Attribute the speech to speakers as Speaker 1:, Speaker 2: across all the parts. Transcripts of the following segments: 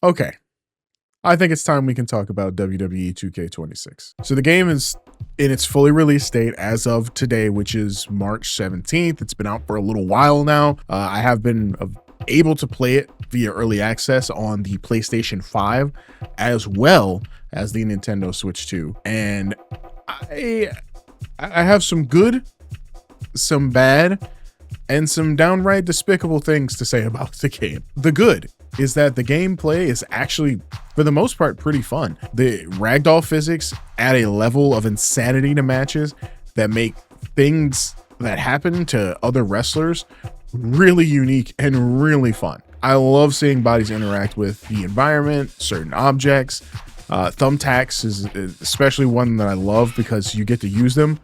Speaker 1: Okay, I think it's time we can talk about WWE 2K26. So the game is in its fully released state as of today, which is March 17th. It's been out for a little while now. I have been able to play it via early access on the PlayStation 5 as well as the Nintendo Switch 2. And I have some good, some bad, and some downright despicable things to say about the game. The good is that the gameplay is actually, for the most part, pretty fun. The ragdoll physics add a level of insanity to matches that make things that happen to other wrestlers really unique and really fun. I love seeing bodies interact with the environment, certain objects. Thumbtacks is especially one that I love because you get to use them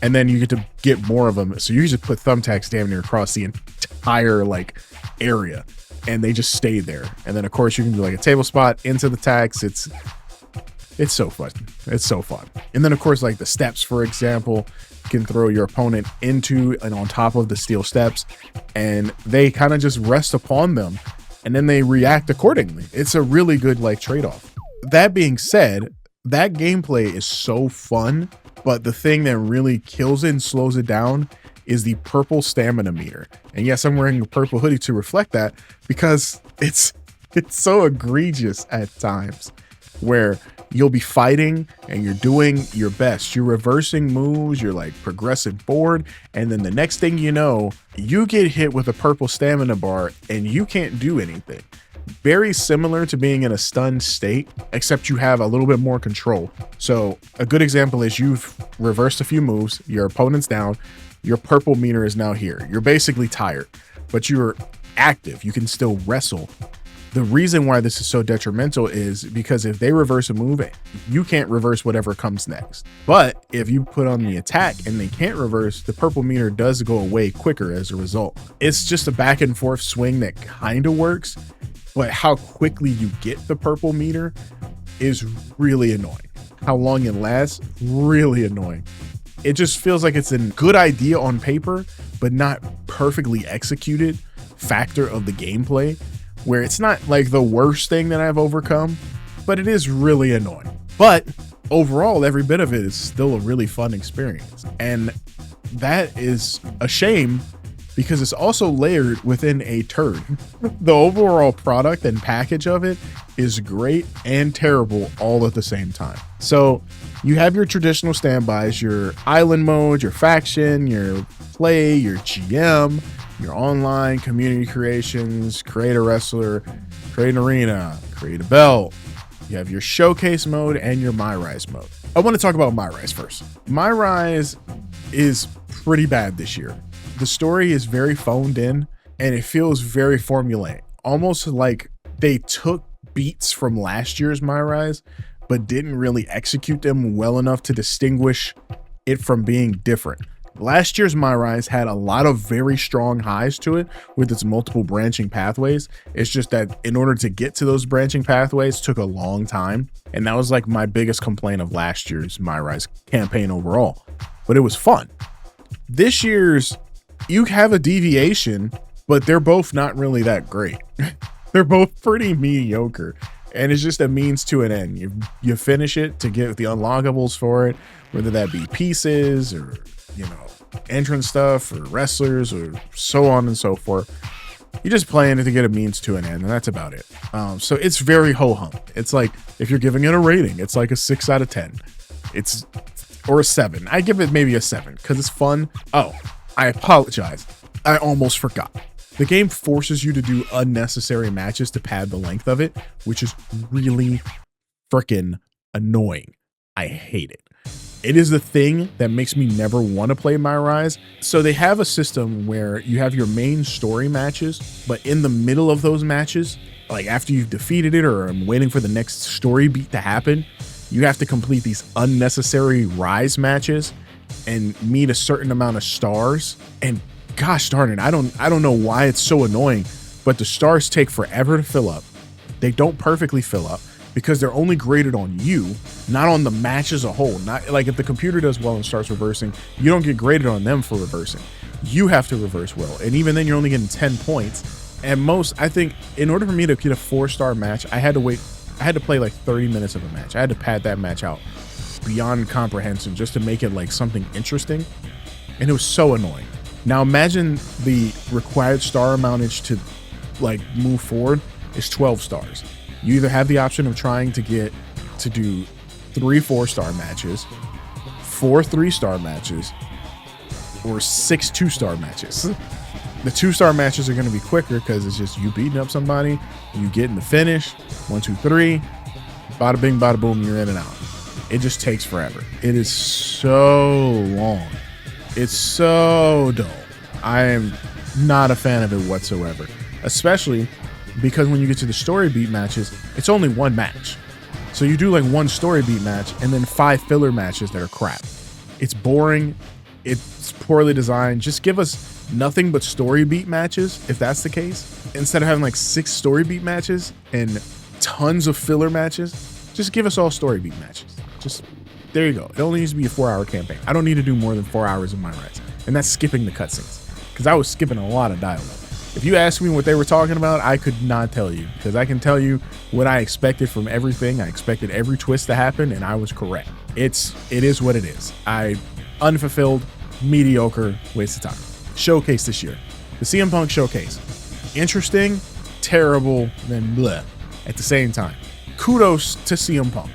Speaker 1: and then you get to get more of them. So you just put thumbtacks damn near across the entire area and they just stay there. And then of course you can do like a table spot into the tacks. It's so fun. It's so fun. And then of course, like the steps, for example, you can throw your opponent into and on top of the steel steps and they kind of just rest upon them and then they react accordingly. It's a really good trade-off. That being said, that gameplay is so fun, but the thing that really kills it and slows it down is the purple stamina meter. And yes, I'm wearing a purple hoodie to reflect that because it's so egregious at times where you'll be fighting and you're doing your best. You're reversing moves, you're progressing forward, and then the next thing you know, you get hit with a purple stamina bar and you can't do anything. Very similar to being in a stunned state, except you have a little bit more control. So a good example is you've reversed a few moves, your opponent's down, your purple meter is now here. You're basically tired, but you're active. You can still wrestle. The reason why this is so detrimental is because if they reverse a move, you can't reverse whatever comes next. But if you put on the attack and they can't reverse, the purple meter does go away quicker as a result. It's just a back and forth swing that kind of works, but how quickly you get the purple meter is really annoying. How long it lasts, really annoying. It just feels like it's a good idea on paper, but not perfectly executed factor of the gameplay, where it's not the worst thing that I've overcome, but it is really annoying. But overall, every bit of it is still a really fun experience. And that is a shame because it's also layered within a turd. The overall product and package of it is great and terrible all at the same time. So you have your traditional standbys, your island mode, your faction, your play, your GM, your online community creations, create a wrestler, create an arena, create a belt. You have your showcase mode and your My Rise mode. I want to talk about My Rise first. My Rise is pretty bad this year. The story is very phoned in and it feels very formulaic, almost like they took beats from last year's My Rise, but didn't really execute them well enough to distinguish it from being different. Last year's My Rise had a lot of very strong highs to it with its multiple branching pathways. It's just that in order to get to those branching pathways took a long time. And that was my biggest complaint of last year's My Rise campaign overall, but it was fun. This year's, you have a deviation, but they're both not really that great. They're both pretty mediocre. And it's just a means to an end. You finish it to get the unlockables for it, whether that be pieces or, entrance stuff or wrestlers or so on and so forth. You're just playing it to get a means to an end, and that's about it. So it's very ho-hum. It's if you're giving it a rating, it's a 6 out of 10. Or a 7. I give it maybe a 7 because it's fun. Oh, I apologize. I almost forgot. The game forces you to do unnecessary matches to pad the length of it, which is really freaking annoying. I hate it. It is the thing that makes me never want to play My Rise. So they have a system where you have your main story matches, but in the middle of those matches, after you've defeated it or I'm waiting for the next story beat to happen, you have to complete these unnecessary Rise matches and meet a certain amount of stars. And gosh darn it, I don't know why it's so annoying, but the stars take forever to fill up. They don't perfectly fill up because they're only graded on you, not on the match as a whole. Not if the computer does well and starts reversing, you don't get graded on them for reversing. You have to reverse well. And even then you're only getting 10 points. At most, I think in order for me to get a 4-star match, I had to play like 30 minutes of a match. I had to pad that match out beyond comprehension just to make it like something interesting. And it was so annoying. Now imagine the required star amountage to like move forward is 12 stars. You either have the option of trying to do 3 4-star matches, 4 3-star matches, or 6 2-star matches. The 2-star matches are going to be quicker because it's just you beating up somebody, you get in the finish, 1 2 3, bada bing bada boom, you're in and out. It just takes forever. It is so long. It's so dull. I am not a fan of it whatsoever, especially because when you get to the story beat matches, it's only 1 match. So you do like 1 story beat match and then 5 filler matches that are crap. It's boring. It's poorly designed. Just give us nothing but story beat matches if that's the case. Instead of having like 6 story beat matches and tons of filler matches, just give us all story beat matches. Just there you go. It only needs to be a 4-hour campaign. I don't need to do more than 4 hours of my rights. And that's skipping the cutscenes because I was skipping a lot of dialogue. If you asked me what they were talking about, I could not tell you because I can tell you what I expected from everything. I expected every twist to happen and I was correct. It is what it is. Unfulfilled, mediocre, waste of time. Showcase this year. The CM Punk showcase. Interesting, terrible, then bleh at the same time. Kudos to CM Punk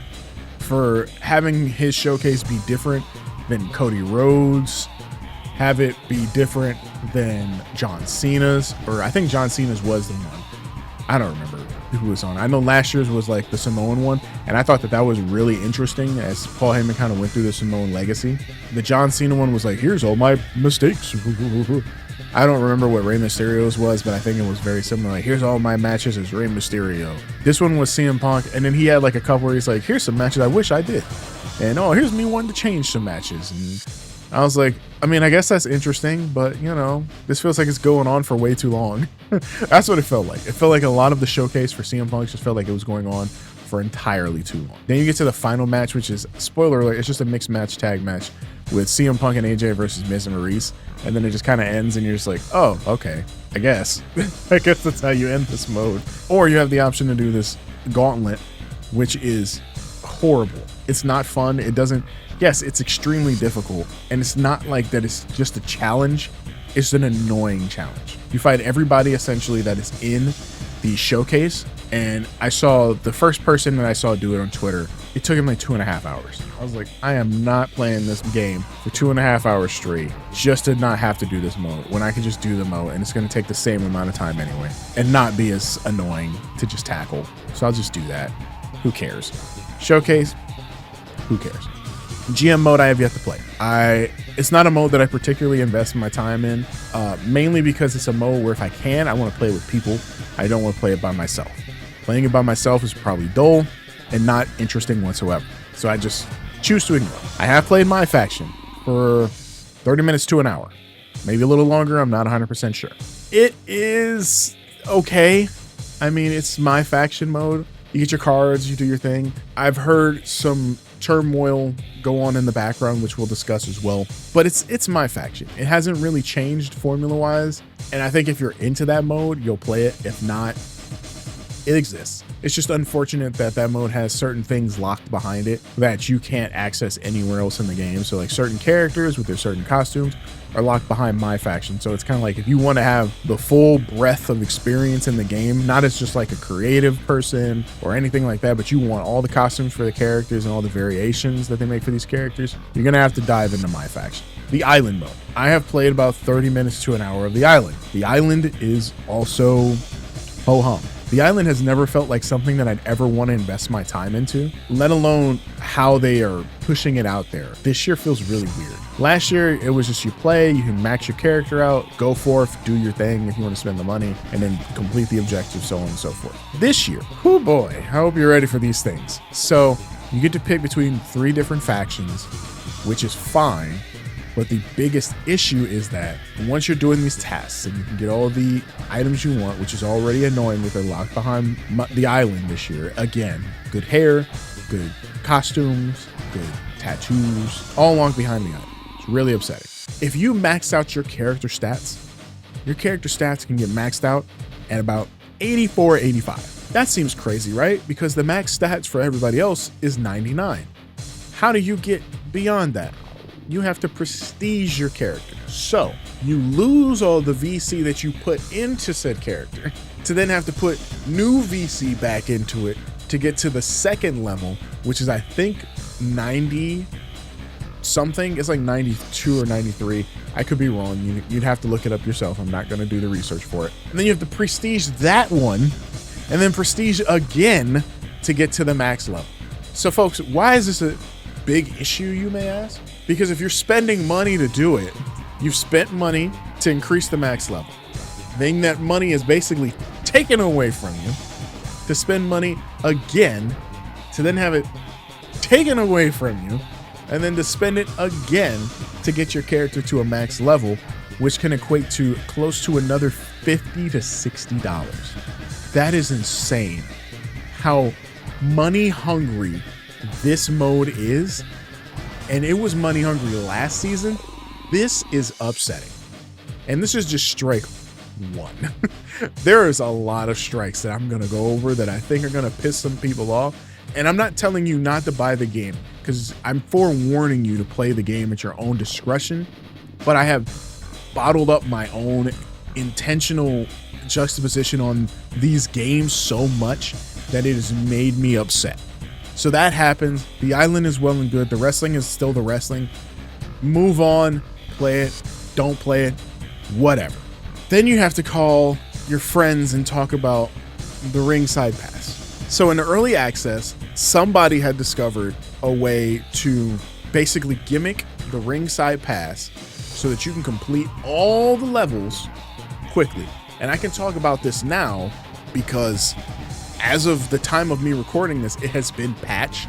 Speaker 1: for having his showcase be different than Cody Rhodes, have it be different than John Cena's, or I think John Cena's was the one. I don't remember who was on. I know last year's was like the Samoan one, and I thought that was really interesting as Paul Heyman kind of went through the Samoan legacy. The John Cena one was like, here's all my mistakes. I don't remember what Rey Mysterio's was, but I think it was very similar. Like, here's all my matches as Rey Mysterio. This one was CM Punk, and then he had like a couple where he's like, here's some matches I wish I did. And oh, here's me wanting to change some matches. And I was like, I mean, I guess that's interesting, but you know, this feels like it's going on for way too long. That's what it felt like. It felt like a lot of the showcase for CM Punk just felt like it was going on for entirely too long. Then you get to the final match, which is, spoiler alert, it's just a mixed match tag match with CM Punk and AJ versus Miz and Maurice. And then it just kind of ends and you're just like, oh, okay, I guess. I guess that's how you end this mode. Or you have the option to do this gauntlet, which is horrible. It's not fun. It doesn't, yes, it's extremely difficult. And it's not like that it's just a challenge. It's an annoying challenge. You fight everybody essentially that is in the showcase. And I saw the first person that I saw do it on Twitter. It took him like 2.5 hours. I was like, I am not playing this game for 2.5 hours straight just to not have to do this mode when I can just do the mode and it's going to take the same amount of time anyway and not be as annoying to just tackle. So I'll just do that. Who cares? Showcase, who cares? GM mode I have yet to play. It's not a mode that I particularly invest my time in, mainly because it's a mode where if I can, I want to play with people. I don't want to play it by myself. Playing it by myself is probably dull and not interesting whatsoever. So I just choose to ignore. I have played my faction for 30 minutes to an hour, maybe a little longer. I'm not 100% sure. It is okay. I mean, it's my faction mode. You get your cards, you do your thing. I've heard some turmoil go on in the background, which we'll discuss as well. But it's my faction. It hasn't really changed formula-wise. And I think if you're into that mode, you'll play it. If not, it exists. It's just unfortunate that that mode has certain things locked behind it that you can't access anywhere else in the game. So like certain characters with their certain costumes are locked behind my faction. So it's kind of like if you want to have the full breadth of experience in the game, not as just like a creative person or anything like that, but you want all the costumes for the characters and all the variations that they make for these characters, you're going to have to dive into my faction. The island mode. I have played about 30 minutes to an hour of the island. The island is also ho-hum. The island has never felt like something that I'd ever want to invest my time into, let alone how they are pushing it out there. This year feels really weird. Last year, it was just you play, you can max your character out, go forth, do your thing if you want to spend the money, and then complete the objective, so on and so forth. This year, oh boy, I hope you're ready for these things. So you get to pick between 3 different factions, which is fine. But the biggest issue is that once you're doing these tasks and you can get all the items you want, which is already annoying that they're locked behind the island this year. Again, good hair, good costumes, good tattoos, all along behind the island. It's really upsetting. If you max out your character stats can get maxed out and about 84, 85. That seems crazy, right? Because the max stats for everybody else is 99. How do you get beyond that? You have to prestige your character. So you lose all the VC that you put into said character to then have to put new VC back into it to get to the second level, which is I think 90 something. It's like 92 or 93. I could be wrong. You'd have to look it up yourself. I'm not going to do the research for it. And then you have to prestige that one and then prestige again to get to the max level. So folks, why is this a big issue, you may ask? Because if you're spending money to do it, you've spent money to increase the max level. Then that money is basically taken away from you to spend money again, to then have it taken away from you, and then to spend it again to get your character to a max level, which can equate to close to another $50 to $60. That is insane how money hungry this mode is. And it was money hungry last season. This is upsetting. And this is just strike one. There is a lot of strikes that I'm going to go over that I think are going to piss some people off. And I'm not telling you not to buy the game, because I'm forewarning you to play the game at your own discretion. But I have bottled up my own intentional juxtaposition on these games so much that it has made me upset. So that happens. The island is well and good. The wrestling is still the wrestling. Move on, play it, don't play it, whatever. Then you have to call your friends and talk about the ringside pass. So in the early access, somebody had discovered a way to basically gimmick the ringside pass so that you can complete all the levels quickly. And I can talk about this now because as of the time of me recording this, it has been patched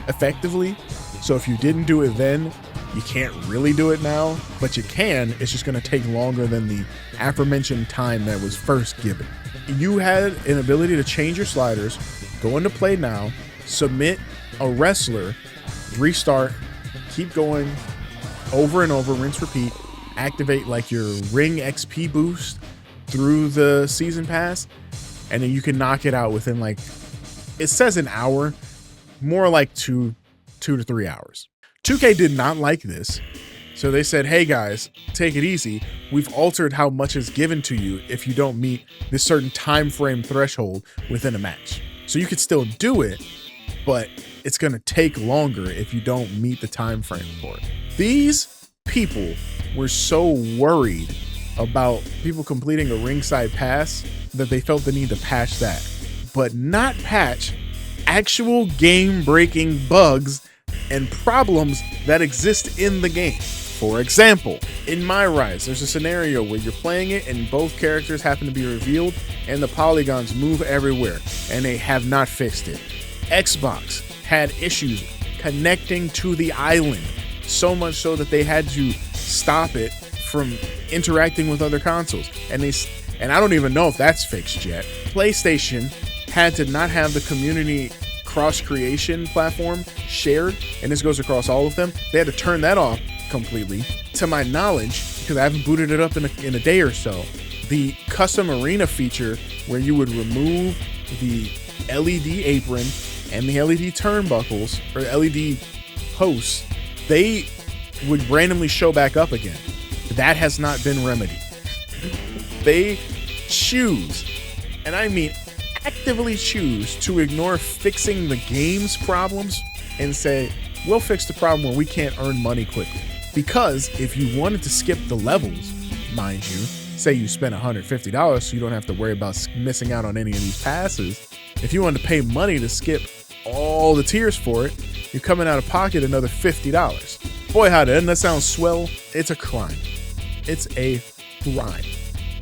Speaker 1: effectively. So if you didn't do it then, you can't really do it now, but you can. It's just going to take longer than the aforementioned time that was first given. You had an ability to change your sliders, go into play now, submit a wrestler, restart, keep going over and over, rinse, repeat, activate like your ring XP boost through the season pass, and then you can knock it out within, like, it says an hour, more like two to 3 hours. 2K did not like this. So they said, hey guys, take it easy. We've altered how much is given to you if you don't meet this certain time frame threshold within a match. So you could still do it, but it's going to take longer if you don't meet the time frame for it. These people were so worried about people completing a ringside pass that they felt the need to patch that, but not patch actual game-breaking bugs and problems that exist in the game. For example, in My Rise, there's a scenario where you're playing it and both characters happen to be revealed and the polygons move everywhere, and they have not fixed it. Xbox had issues connecting to the island, so much so that they had to stop it from interacting with other consoles. And I don't even know if that's fixed yet. PlayStation had to not have the community cross-creation platform shared, and this goes across all of them. They had to turn that off completely. To my knowledge, because I haven't booted it up in a day or so, the custom arena feature where you would remove the LED apron and the LED turnbuckles, or LED posts, they would randomly show back up again. That has not been remedied. They choose, and I mean actively choose, to ignore fixing the game's problems and say, we'll fix the problem where we can't earn money quickly. Because if you wanted to skip the levels, mind you, say you spent $150 so you don't have to worry about missing out on any of these passes. If you wanted to pay money to skip all the tiers for it, you're coming out of pocket another $50. Boy, how doesn't that sound swell? It's a crime. It's a crime.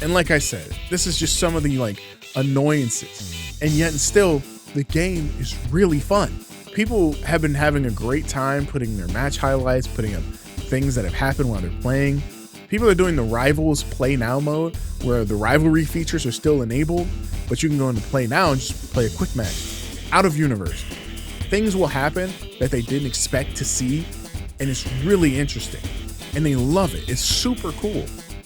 Speaker 1: And like I said, this is just some of the annoyances. And yet still, the game is really fun. People have been having a great time putting their match highlights, putting up things that have happened while they're playing. People are doing the Rivals Play Now mode, where the rivalry features are still enabled, but you can go into Play Now and just play a quick match. Out of universe. Things will happen that they didn't expect to see, and it's really interesting. And they love it. It's super cool.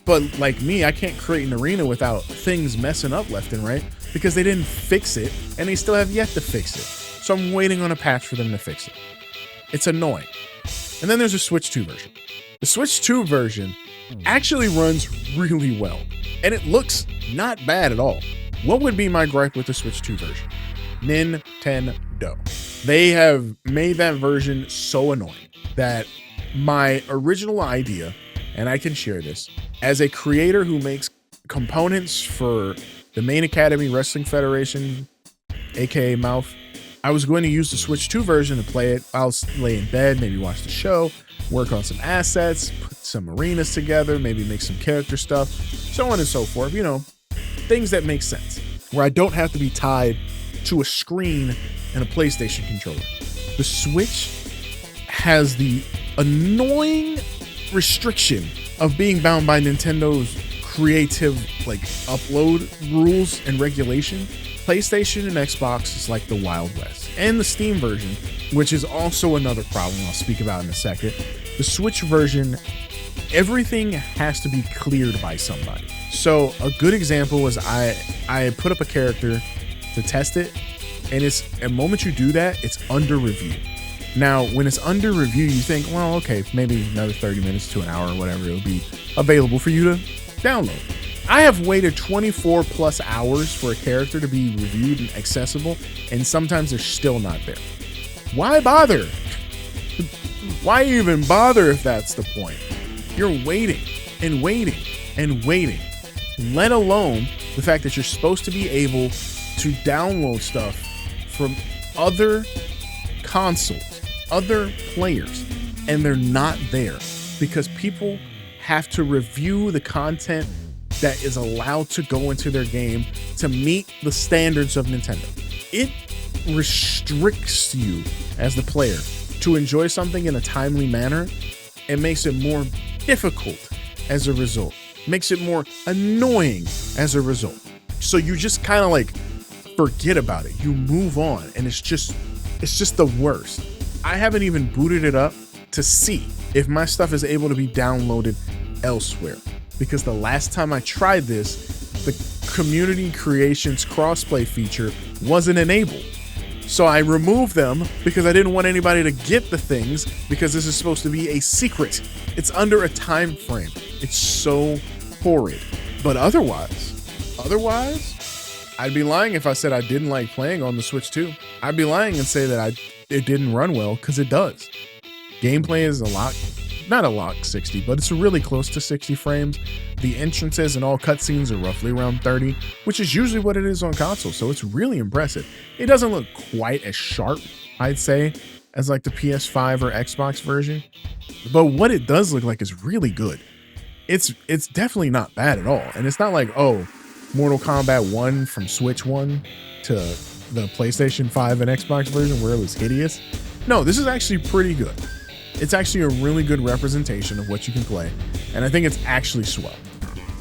Speaker 1: But like me, I can't create an arena without things messing up left and right because they didn't fix it and they still have yet to fix it. So I'm waiting on a patch for them to fix it. It's annoying. And then there's a Switch 2 version. The Switch 2 version actually runs really well and it looks not bad at all. What would be my gripe with the Switch 2 version? Nintendo. They have made that version so annoying that my original idea, and I can share this, as a creator who makes components for the Main Academy Wrestling Federation, aka Mouth, I was going to use the Switch 2 version to play it. I'll lay in bed, maybe watch the show, work on some assets, put some arenas together, maybe make some character stuff, so on and so forth. You know, things that make sense, where I don't have to be tied to a screen and a PlayStation controller. The Switch has the annoying restriction of being bound by Nintendo's creative like upload rules and regulation. PlayStation and Xbox is like the Wild West. And the Steam version, which is also another problem I'll speak about in a second. The Switch version, everything has to be cleared by somebody. So a good example was I put up a character to test it, and it's the moment you do that, it's under review. Now, when it's under review, you think, well, okay, maybe another 30 minutes to an hour or whatever, it'll be available for you to download. I have waited 24 plus hours for a character to be reviewed and accessible, and sometimes they're still not there. Why bother? Why even bother if that's the point? You're waiting and waiting and waiting, let alone the fact that you're supposed to be able to download stuff from other consoles, other players, and they're not there because people have to review the content that is allowed to go into their game to meet the standards of Nintendo. It restricts you as the player to enjoy something in a timely manner and makes it more difficult as a result, makes it more annoying as a result. So you just kind of like forget about it. You move on, and it's just the worst. I haven't even booted it up to see if my stuff is able to be downloaded elsewhere, because the last time I tried this, the community creations crossplay feature wasn't enabled. So I removed them because I didn't want anybody to get the things, because this is supposed to be a secret. It's under a time frame. It's so horrid. But otherwise, I'd be lying if I said I didn't like playing on the Switch 2. I'd be lying and say that it didn't run well, because it does. Gameplay is not a lock 60, but it's really close to 60 frames. The entrances and all cutscenes are roughly around 30, which is usually what it is on console, so it's really impressive. It doesn't look quite as sharp, I'd say, as like the PS5 or Xbox version, but what it does look like is really good. It's definitely not bad at all, and it's not like, oh, Mortal Kombat 1 from Switch 1 to the PlayStation 5 and Xbox version where it was hideous. No, this is actually pretty good. It's actually a really good representation of what you can play, and I think it's actually swell.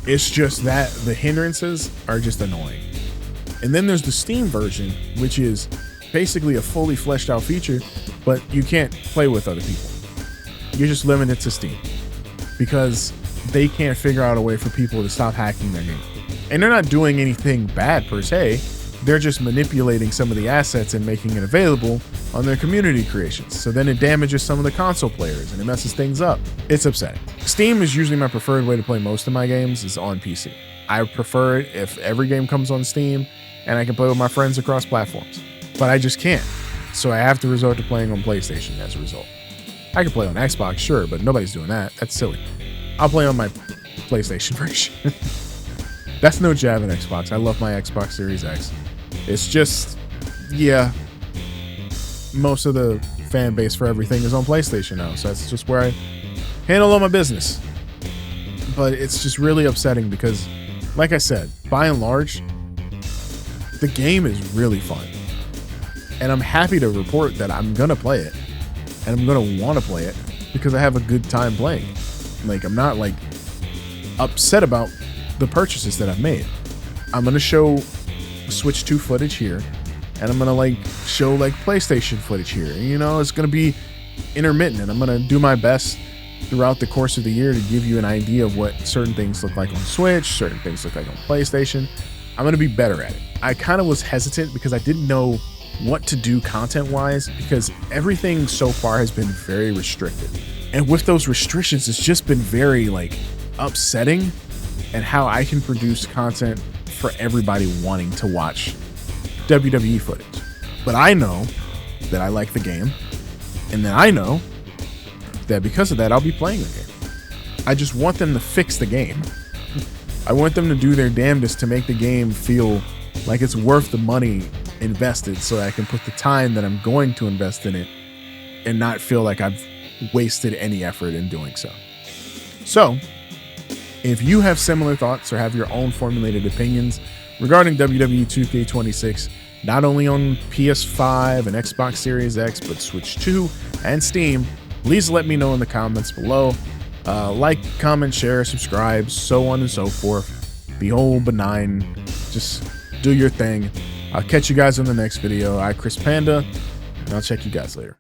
Speaker 1: It's just that the hindrances are just annoying. And then there's the Steam version, which is basically a fully fleshed out feature, but you can't play with other people. You're just limited to Steam because they can't figure out a way for people to stop hacking their game. And they're not doing anything bad per se. They're just manipulating some of the assets and making it available on their community creations. So then it damages some of the console players and it messes things up. It's upsetting. Steam is usually my preferred way to play most of my games, is on PC. I prefer it if every game comes on Steam and I can play with my friends across platforms, but I just can't. So I have to resort to playing on PlayStation as a result. I can play on Xbox, sure, but nobody's doing that. That's silly. I'll play on my PlayStation version. That's no jab at Xbox. I love my Xbox Series X. It's just, yeah, most of the fan base for everything is on PlayStation now. So that's just where I handle all my business. But it's just really upsetting because, like I said, by and large, the game is really fun. And I'm happy to report that I'm going to play it. And I'm going to want to play it because I have a good time playing it. Like, I'm not like upset about the purchases that I've made. I'm going to show Switch 2 footage here, and I'm going to like show like PlayStation footage here. And, you know, it's going to be intermittent, and I'm going to do my best throughout the course of the year to give you an idea of what certain things look like on Switch, certain things look like on PlayStation. I'm going to be better at it. I kind of was hesitant because I didn't know what to do content-wise, because everything so far has been very restricted. And with those restrictions, it's just been very like upsetting and how I can produce content for everybody wanting to watch WWE footage. But I know that I like the game, and then I know that because of that, I'll be playing the game. I just want them to fix the game. I want them to do their damnedest to make the game feel like it's worth the money invested, so I can put the time that I'm going to invest in it and not feel like I've wasted any effort in doing so. So, if you have similar thoughts or have your own formulated opinions regarding WWE 2K26, not only on PS5 and Xbox Series X, but Switch 2 and Steam, please let me know in the comments below. Like, comment, share, subscribe, so on and so forth. Be all benign. Just do your thing. I'll catch you guys in the next video. I'm Chris Panda, and I'll check you guys later.